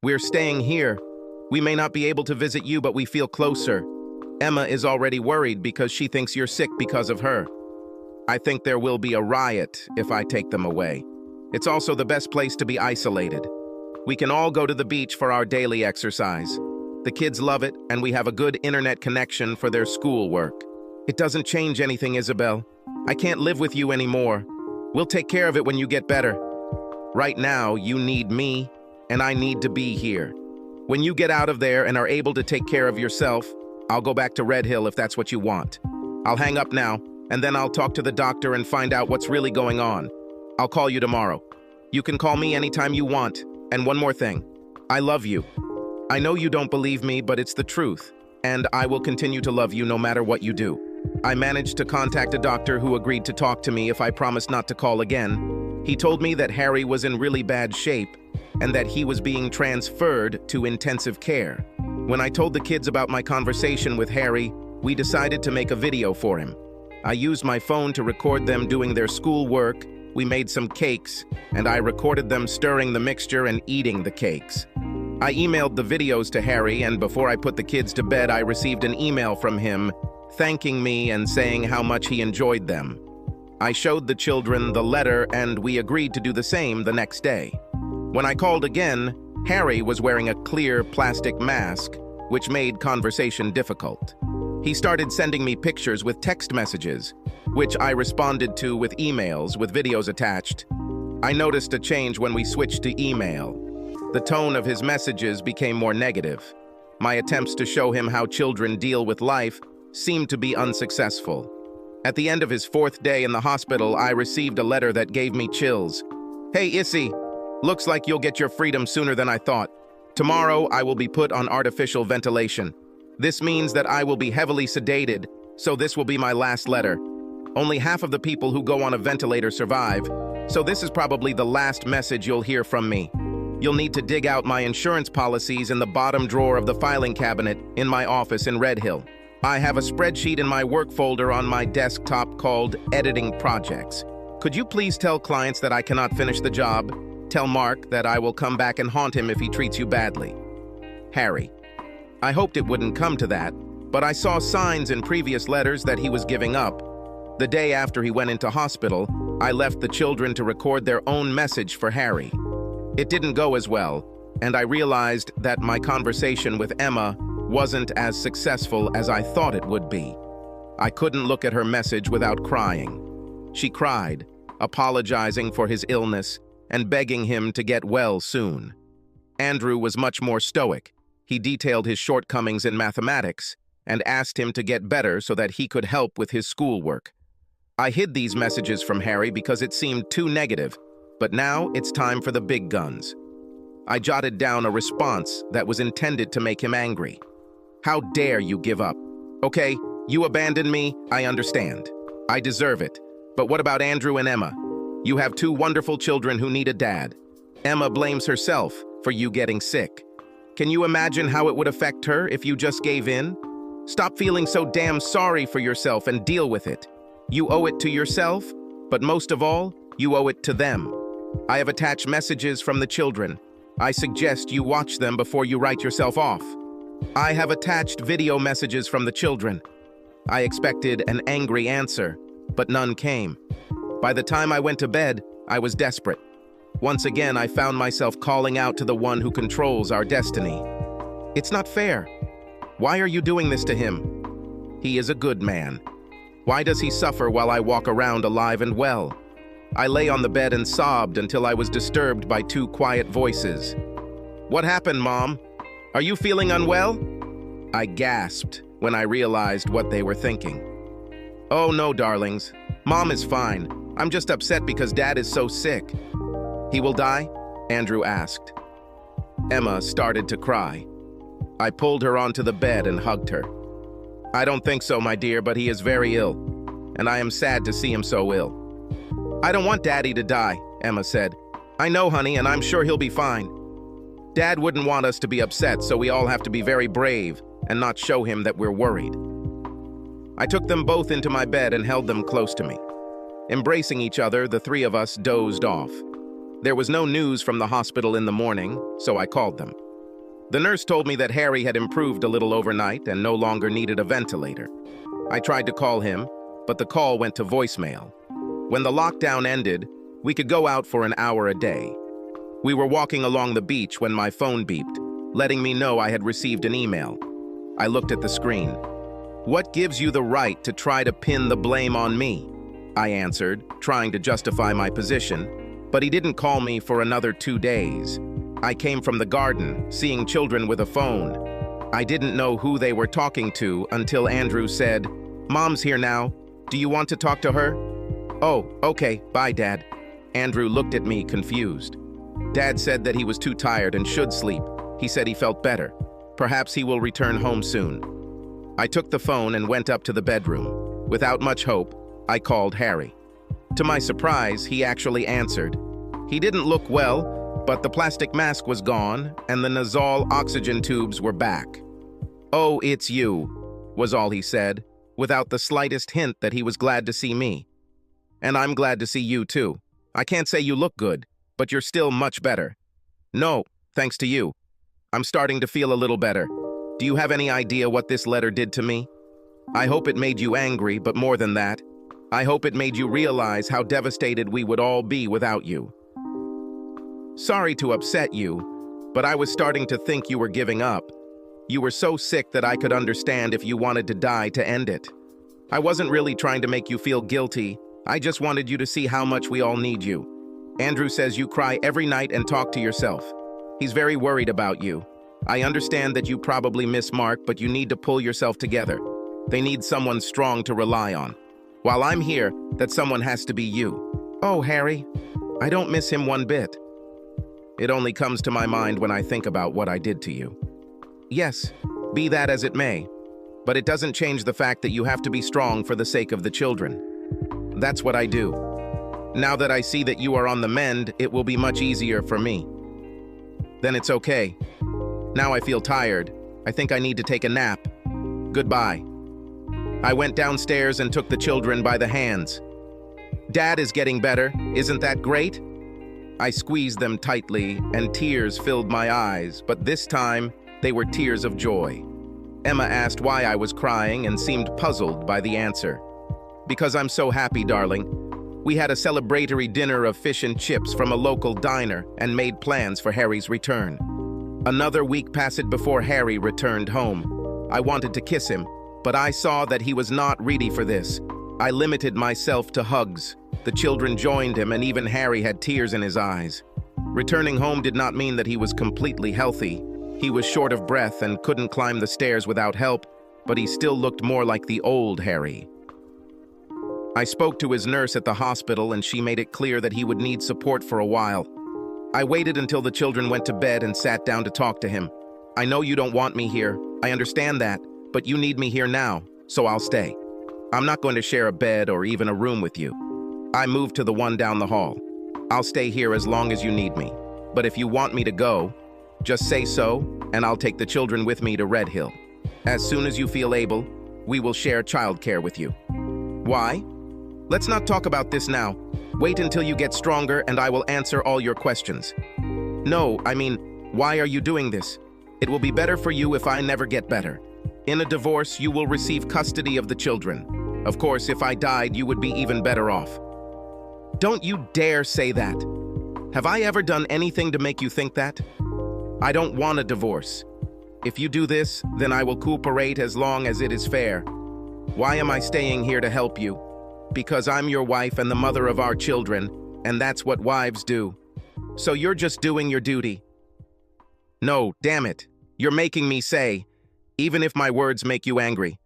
We're staying here. We may not be able to visit you, but we feel closer. Emma is already worried because she thinks you're sick because of her. I think there will be a riot if I take them away. It's also the best place to be isolated. We can all go to the beach for our daily exercise. The kids love it, and we have a good internet connection for their schoolwork. It doesn't change anything, Isabel. I can't live with you anymore. We'll take care of it when you get better. Right now, you need me, and I need to be here. When you get out of there and are able to take care of yourself, I'll go back to Red Hill if that's what you want. I'll hang up now, and then I'll talk to the doctor and find out what's really going on. I'll call you tomorrow. You can call me anytime you want. And one more thing. I love you. I know you don't believe me, but it's the truth. And I will continue to love you no matter what you do. I managed to contact a doctor who agreed to talk to me if I promised not to call again. He told me that Harry was in really bad shape and that he was being transferred to intensive care. When I told the kids about my conversation with Harry, we decided to make a video for him. I used my phone to record them doing their schoolwork. We made some cakes, and I recorded them stirring the mixture and eating the cakes. I emailed the videos to Harry, and before I put the kids to bed, I received an email from him thanking me and saying how much he enjoyed them. I showed the children the letter, and we agreed to do the same the next day. When I called again, Harry was wearing a clear plastic mask, which made conversation difficult. He started sending me pictures with text messages, which I responded to with emails with videos attached. I noticed a change when we switched to email. The tone of his messages became more negative. My attempts to show him how children deal with life seemed to be unsuccessful. At the end of his 4th day in the hospital, I received a letter that gave me chills. Hey, Issy, looks like you'll get your freedom sooner than I thought. Tomorrow, I will be put on artificial ventilation. This means that I will be heavily sedated, so this will be my last letter. Only half of the people who go on a ventilator survive, so this is probably the last message you'll hear from me. You'll need to dig out my insurance policies in the bottom drawer of the filing cabinet in my office in Red Hill. I have a spreadsheet in my work folder on my desktop called Editing Projects. Could you please tell clients that I cannot finish the job? Tell Mark that I will come back and haunt him if he treats you badly. Harry. I hoped it wouldn't come to that, but I saw signs in previous letters that he was giving up. The day after he went into hospital, I left the children to record their own message for Harry. It didn't go as well, and I realized that my conversation with Emma wasn't as successful as I thought it would be. I couldn't look at her message without crying. She cried, apologizing for his illness and begging him to get well soon. Andrew was much more stoic. He detailed his shortcomings in mathematics and asked him to get better so that he could help with his schoolwork. I hid these messages from Harry because it seemed too negative, but now it's time for the big guns. I jotted down a response that was intended to make him angry. How dare you give up? Okay, you abandoned me, I understand. I deserve it. But what about Andrew and Emma? You have 2 wonderful children who need a dad. Emma blames herself for you getting sick. Can you imagine how it would affect her if you just gave in? Stop feeling so damn sorry for yourself and deal with it. You owe it to yourself, but most of all, you owe it to them. I have attached messages from the children. I suggest you watch them before you write yourself off. I have attached video messages from the children. I expected an angry answer, but none came. By the time I went to bed, I was desperate. Once again, I found myself calling out to the one who controls our destiny. It's not fair. Why are you doing this to him? He is a good man. Why does he suffer while I walk around alive and well? I lay on the bed and sobbed until I was disturbed by 2 quiet voices. What happened, Mom? Are you feeling unwell? I gasped when I realized what they were thinking. Oh no, darlings. Mom is fine. I'm just upset because Dad is so sick. He will die? Andrew asked. Emma started to cry. I pulled her onto the bed and hugged her. I don't think so, my dear, but he is very ill, and I am sad to see him so ill. I don't want Daddy to die, Emma said. I know, honey, and I'm sure he'll be fine. Dad wouldn't want us to be upset, so we all have to be very brave and not show him that we're worried. I took them both into my bed and held them close to me. Embracing each other, the 3 of us dozed off. There was no news from the hospital in the morning, so I called them. The nurse told me that Harry had improved a little overnight and no longer needed a ventilator. I tried to call him, but the call went to voicemail. When the lockdown ended, we could go out for an hour a day. We were walking along the beach when my phone beeped, letting me know I had received an email. I looked at the screen. "What gives you the right to try to pin the blame on me?" I answered, trying to justify my position, but he didn't call me for another 2 days. I came from the garden, seeing children with a phone. I didn't know who they were talking to until Andrew said, "Mom's here now. Do you want to talk to her?" "Oh, okay, bye, Dad." Andrew looked at me confused. Dad said that he was too tired and should sleep. He said he felt better. Perhaps he will return home soon. I took the phone and went up to the bedroom. Without much hope, I called Harry. To my surprise, he actually answered. He didn't look well, but the plastic mask was gone and the nasal oxygen tubes were back. "Oh, it's you," was all he said, without the slightest hint that he was glad to see me. "And I'm glad to see you too. I can't say you look good, but you're still much better." "No, thanks to you. I'm starting to feel a little better. Do you have any idea what this letter did to me? I hope it made you angry, but more than that, I hope it made you realize how devastated we would all be without you. Sorry to upset you, but I was starting to think you were giving up. You were so sick that I could understand if you wanted to die to end it. I wasn't really trying to make you feel guilty. I just wanted you to see how much we all need you. Andrew says you cry every night and talk to yourself. He's very worried about you. I understand that you probably miss Mark, but you need to pull yourself together. They need someone strong to rely on. While I'm here, that someone has to be you." "Oh, Harry, I don't miss him one bit. It only comes to my mind when I think about what I did to you." "Yes, be that as it may, but it doesn't change the fact that you have to be strong for the sake of the children. That's what I do. Now that I see that you are on the mend, it will be much easier for me." "Then it's okay. Now I feel tired. I think I need to take a nap. Goodbye." I went downstairs and took the children by the hands. "Dad is getting better. Isn't that great?" I squeezed them tightly, and tears filled my eyes, but this time they were tears of joy. Emma asked why I was crying and seemed puzzled by the answer. "Because I'm so happy, darling. We had a celebratory dinner of fish and chips from a local diner and made plans for Harry's return. Another week passed before Harry returned home. I wanted to kiss him, but I saw that he was not ready for this. I limited myself to hugs. The children joined him, and even Harry had tears in his eyes. Returning home did not mean that he was completely healthy. He was short of breath and couldn't climb the stairs without help, but he still looked more like the old Harry. I spoke to his nurse at the hospital, and she made it clear that he would need support for a while. I waited until the children went to bed and sat down to talk to him. "I know you don't want me here. I understand that, but you need me here now, so I'll stay. I'm not going to share a bed or even a room with you. I moved to the one down the hall. I'll stay here as long as you need me. But if you want me to go, just say so, and I'll take the children with me to Red Hill. As soon as you feel able, we will share childcare with you." "Why? Let's not talk about this now. Wait until you get stronger and I will answer all your questions." "No, I mean, why are you doing this? It will be better for you if I never get better. In a divorce, you will receive custody of the children. Of course, if I died, you would be even better off." "Don't you dare say that. Have I ever done anything to make you think that? I don't want a divorce. If you do this, then I will cooperate as long as it is fair. Why am I staying here to help you? Because I'm your wife and the mother of our children, and that's what wives do. So you're just doing your duty." "No, damn it. You're making me say, even if my words make you angry.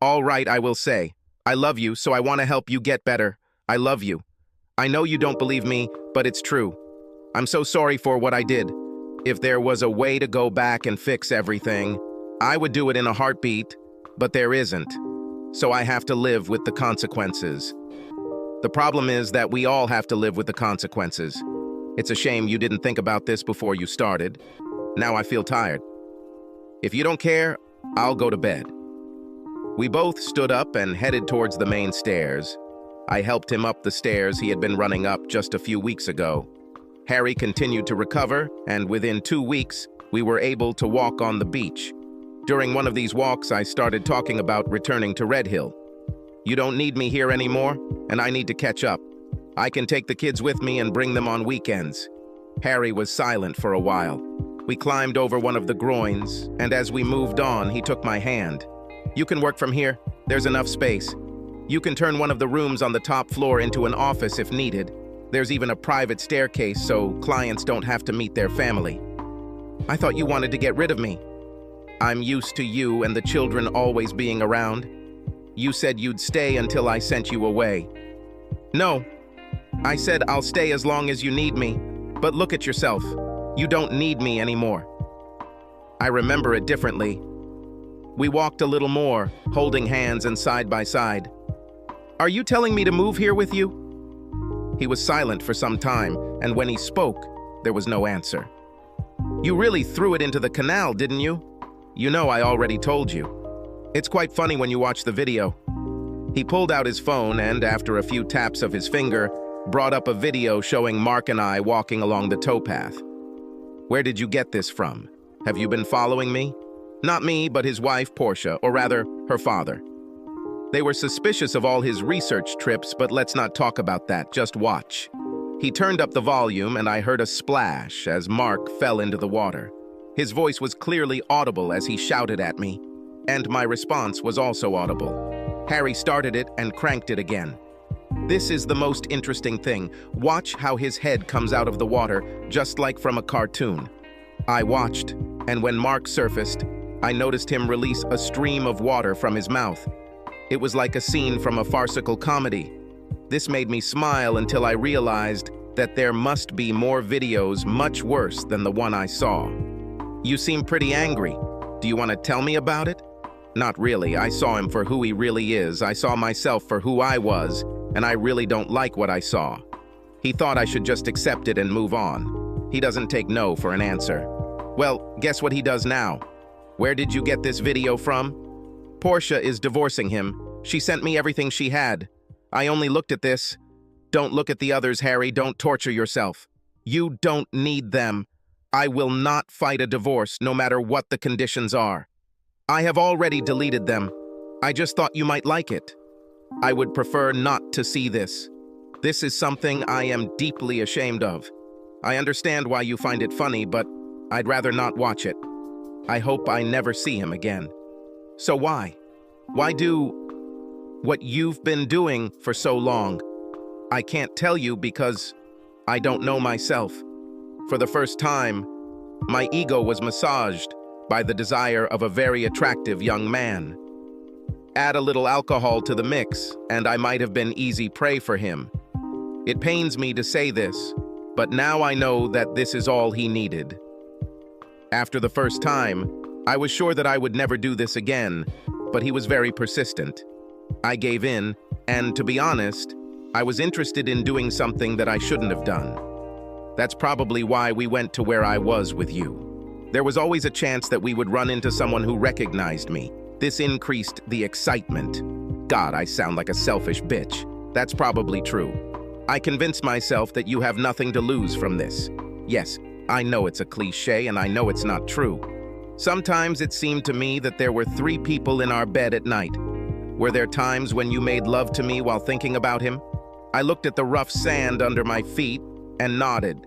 All right, I will say, I love you, so I want to help you get better. I love you. I know you don't believe me, but it's true. I'm so sorry for what I did. If there was a way to go back and fix everything, I would do it in a heartbeat, but there isn't. So I have to live with the consequences. The problem is that we all have to live with the consequences. It's a shame you didn't think about this before you started. Now I feel tired. If you don't care, I'll go to bed." We both stood up and headed towards the main stairs. I helped him up the stairs he had been running up just a few weeks ago. Harry continued to recover, and within 2 weeks, we were able to walk on the beach. During one of these walks, I started talking about returning to Red Hill. You don't need me here anymore, and I need to catch up. I can take the kids with me and bring them on weekends. Harry was silent for a while. We climbed over one of the groins, and as we moved on, he took my hand. You can work from here. There's enough space. You can turn one of the rooms on the top floor into an office if needed. There's even a private staircase so clients don't have to meet their family. I thought you wanted to get rid of me. I'm used to you and the children always being around. You said you'd stay until I sent you away. No. I said I'll stay as long as you need me, but look at yourself. You don't need me anymore. I remember it differently. We walked a little more, holding hands and side by side. Are you telling me to move here with you? He was silent for some time, and when he spoke, there was no answer. You really threw it into the canal, didn't you? You know I already told you. It's quite funny when you watch the video. He pulled out his phone and, after a few taps of his finger, brought up a video showing Mark and I walking along the towpath. Where did you get this from? Have you been following me? Not me, but his wife, Portia, or rather, her father. They were suspicious of all his research trips, but let's not talk about that, just watch. He turned up the volume and I heard a splash as Mark fell into the water. His voice was clearly audible as he shouted at me, and my response was also audible. Harry started it and cranked it again. This is the most interesting thing. Watch how his head comes out of the water, just like from a cartoon. I watched, and when Mark surfaced, I noticed him release a stream of water from his mouth. It was like a scene from a farcical comedy. This made me smile until I realized that there must be more videos much worse than the one I saw. You seem pretty angry. Do you want to tell me about it? Not really. I saw him for who he really is. I saw myself for who I was, and I really don't like what I saw. He thought I should just accept it and move on. He doesn't take no for an answer. Well, guess what he does now? Where did you get this video from? Portia is divorcing him. She sent me everything she had. I only looked at this. Don't look at the others, Harry. Don't torture yourself. You don't need them. I will not fight a divorce, no matter what the conditions are. I have already deleted them. I just thought you might like it. I would prefer not to see this. This is something I am deeply ashamed of. I understand why you find it funny, but I'd rather not watch it. I hope I never see him again. So why? Why do what you've been doing for so long? I can't tell you because I don't know myself. For the first time, my ego was massaged by the desire of a very attractive young man. Add a little alcohol to the mix, and I might have been easy prey for him. It pains me to say this, but now I know that this is all he needed. After the first time, I was sure that I would never do this again, but he was very persistent. I gave in, and to be honest, I was interested in doing something that I shouldn't have done. That's probably why we went to where I was with you. There was always a chance that we would run into someone who recognized me. This increased the excitement. God, I sound like a selfish bitch. That's probably true. I convinced myself that you have nothing to lose from this. Yes, I know it's a cliche and I know it's not true. Sometimes it seemed to me that there were 3 people in our bed at night. Were there times when you made love to me while thinking about him? I looked at the rough sand under my feet and nodded.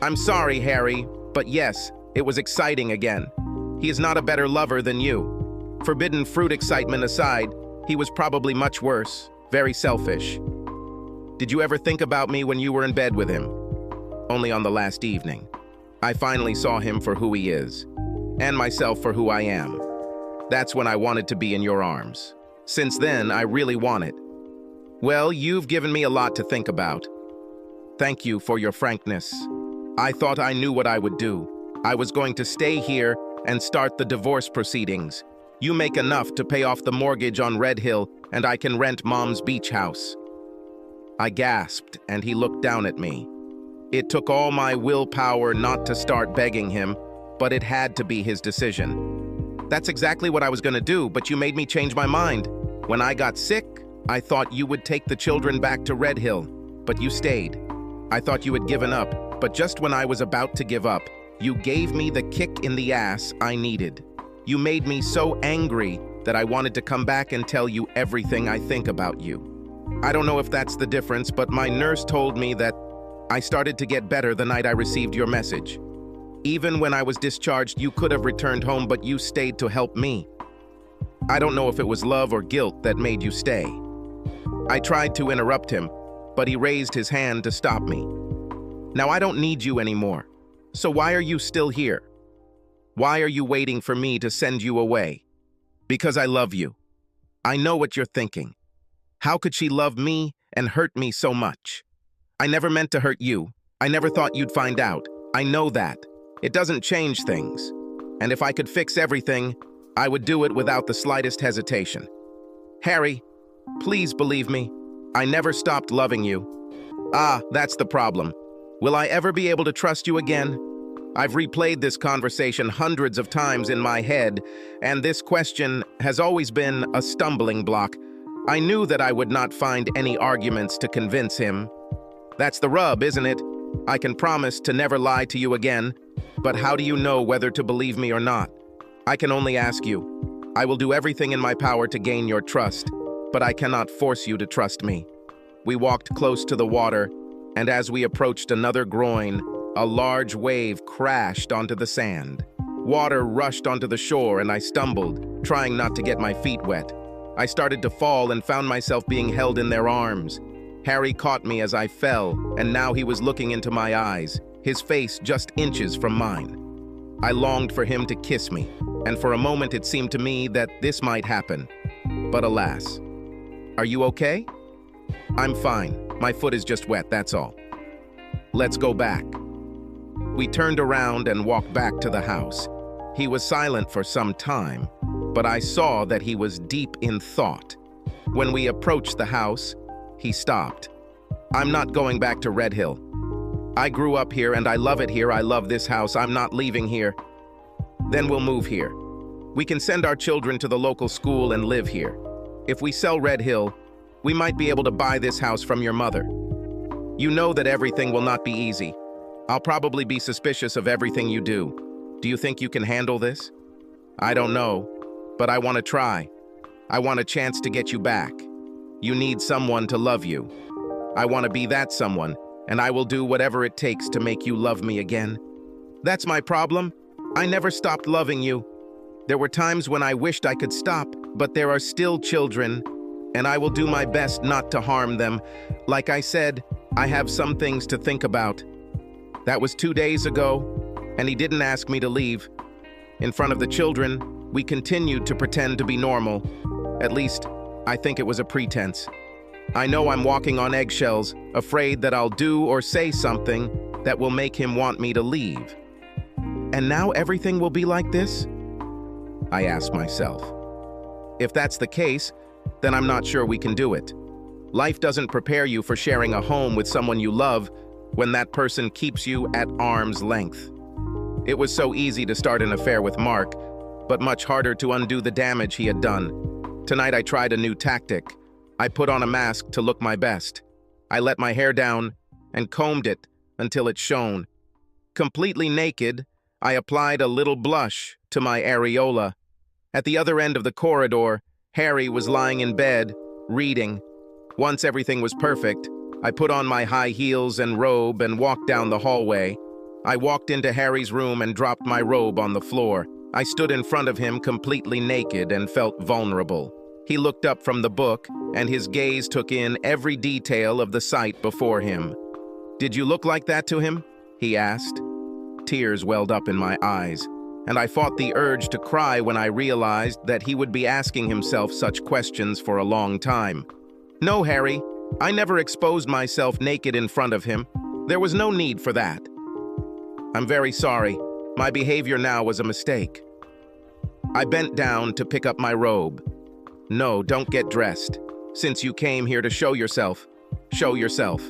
I'm sorry, Harry, but yes, it was exciting again. He is not a better lover than you. Forbidden fruit excitement aside, he was probably much worse, very selfish. Did you ever think about me when you were in bed with him? Only on the last evening. I finally saw him for who he is, and myself for who I am. That's when I wanted to be in your arms. Since then, I really want it. Well, you've given me a lot to think about. Thank you for your frankness. I thought I knew what I would do. I was going to stay here and start the divorce proceedings. You make enough to pay off the mortgage on Red Hill, and I can rent Mom's beach house. I gasped, and he looked down at me. It took all my willpower not to start begging him, but it had to be his decision. That's exactly what I was going to do, but you made me change my mind. When I got sick, I thought you would take the children back to Red Hill, but you stayed. I thought you had given up, but just when I was about to give up, You gave me the kick in the ass I needed. You made me so angry that I wanted to come back and tell you everything I think about you. I don't know if that's the difference, but my nurse told me that I started to get better the night I received your message. Even when I was discharged, you could have returned home, but you stayed to help me. I don't know if it was love or guilt that made you stay. I tried to interrupt him, but he raised his hand to stop me. Now I don't need you anymore. So why are you still here? Why are you waiting for me to send you away? Because I love you. I know what you're thinking. How could she love me and hurt me so much? I never meant to hurt you. I never thought you'd find out. I know that. It doesn't change things. And if I could fix everything, I would do it without the slightest hesitation. Harry, please believe me. I never stopped loving you. That's the problem. Will I ever be able to trust you again? I've replayed this conversation hundreds of times in my head, and this question has always been a stumbling block. I knew that I would not find any arguments to convince him. That's the rub, isn't it? I can promise to never lie to you again, but how do you know whether to believe me or not? I can only ask you. I will do everything in my power to gain your trust, but I cannot force you to trust me. We walked close to the water, and as we approached another groin, a large wave crashed onto the sand. Water rushed onto the shore and I stumbled, trying not to get my feet wet. I started to fall and found myself being held in their arms. Harry caught me as I fell, and now he was looking into my eyes, his face just inches from mine. I longed for him to kiss me, and for a moment it seemed to me that this might happen. But alas. Are you okay? I'm fine. My foot is just wet, that's all. Let's go back. We turned around and walked back to the house. He was silent for some time, but I saw that he was deep in thought. When we approached the house, he stopped. I'm not going back to Red Hill. I grew up here and I love it here. I love this house. I'm not leaving here. Then we'll move here. We can send our children to the local school and live here. If we sell Red Hill, we might be able to buy this house from your mother. You know that everything will not be easy. I'll probably be suspicious of everything you do. Do you think you can handle this? I don't know, but I want to try. I want a chance to get you back. You need someone to love you. I want to be that someone, and I will do whatever it takes to make you love me again. That's my problem. I never stopped loving you. There were times when I wished I could stop, but there are still children, and I will do my best not to harm them. Like I said, I have some things to think about. That was 2 days ago, and he didn't ask me to leave. In front of the children, we continued to pretend to be normal. At least, I think it was a pretense. I know I'm walking on eggshells, afraid that I'll do or say something that will make him want me to leave. And now everything will be like this? I ask myself. If that's the case, then I'm not sure we can do it. Life doesn't prepare you for sharing a home with someone you love when that person keeps you at arm's length. It was so easy to start an affair with Mark, but much harder to undo the damage he had done. Tonight I tried a new tactic. I put on a mask to look my best. I let my hair down and combed it until it shone. Completely naked, I applied a little blush to my areola. At the other end of the corridor, Harry was lying in bed, reading. Once everything was perfect, I put on my high heels and robe and walked down the hallway. I walked into Harry's room and dropped my robe on the floor. I stood in front of him completely naked and felt vulnerable. He looked up from the book, and his gaze took in every detail of the sight before him. "Did you look like that to him?" he asked. Tears welled up in my eyes, and I fought the urge to cry when I realized that he would be asking himself such questions for a long time. "No, Harry. I never exposed myself naked in front of him. There was no need for that. I'm very sorry. My behavior now was a mistake." I bent down to pick up my robe. "No, don't get dressed. Since you came here to show yourself, show yourself."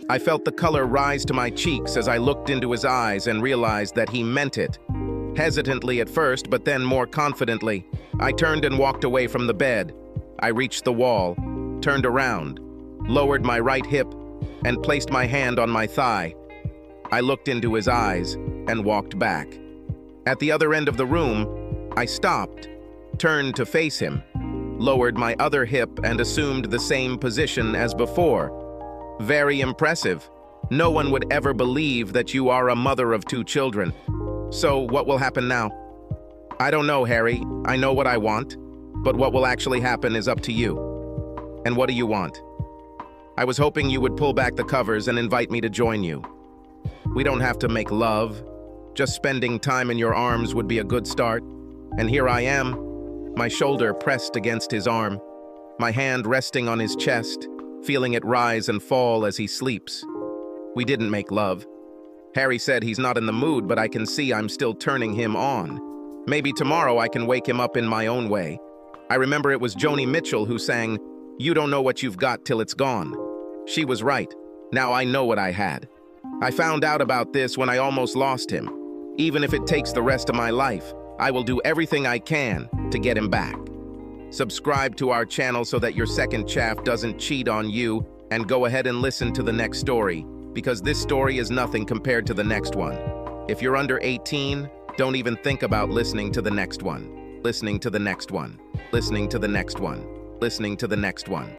I felt the color rise to my cheeks as I looked into his eyes and realized that he meant it. Hesitantly at first, but then more confidently, I turned and walked away from the bed. I reached the wall, turned around, lowered my right hip, and placed my hand on my thigh. I looked into his eyes, and walked back. At the other end of the room, I stopped, turned to face him, lowered my other hip and assumed the same position as before. Very impressive. No one would ever believe that you are a mother of 2 children. So what will happen now? I don't know, Harry. I know what I want, but what will actually happen is up to you. And what do you want? I was hoping you would pull back the covers and invite me to join you. We don't have to make love. Just spending time in your arms would be a good start. And here I am, my shoulder pressed against his arm, my hand resting on his chest, feeling it rise and fall as he sleeps. We didn't make love. Harry said he's not in the mood, but I can see I'm still turning him on. Maybe tomorrow I can wake him up in my own way. I remember it was Joni Mitchell who sang, "You don't know what you've got till it's gone." She was right. Now I know what I had. I found out about this when I almost lost him. Even if it takes the rest of my life, I will do everything I can to get him back. Subscribe to our channel so that your second chaff doesn't cheat on you, and go ahead and listen to the next story, because this story is nothing compared to the next one. If you're under 18, don't even think about listening to the next one. Listening to the next one. Listening to the next one. Listening to the next one.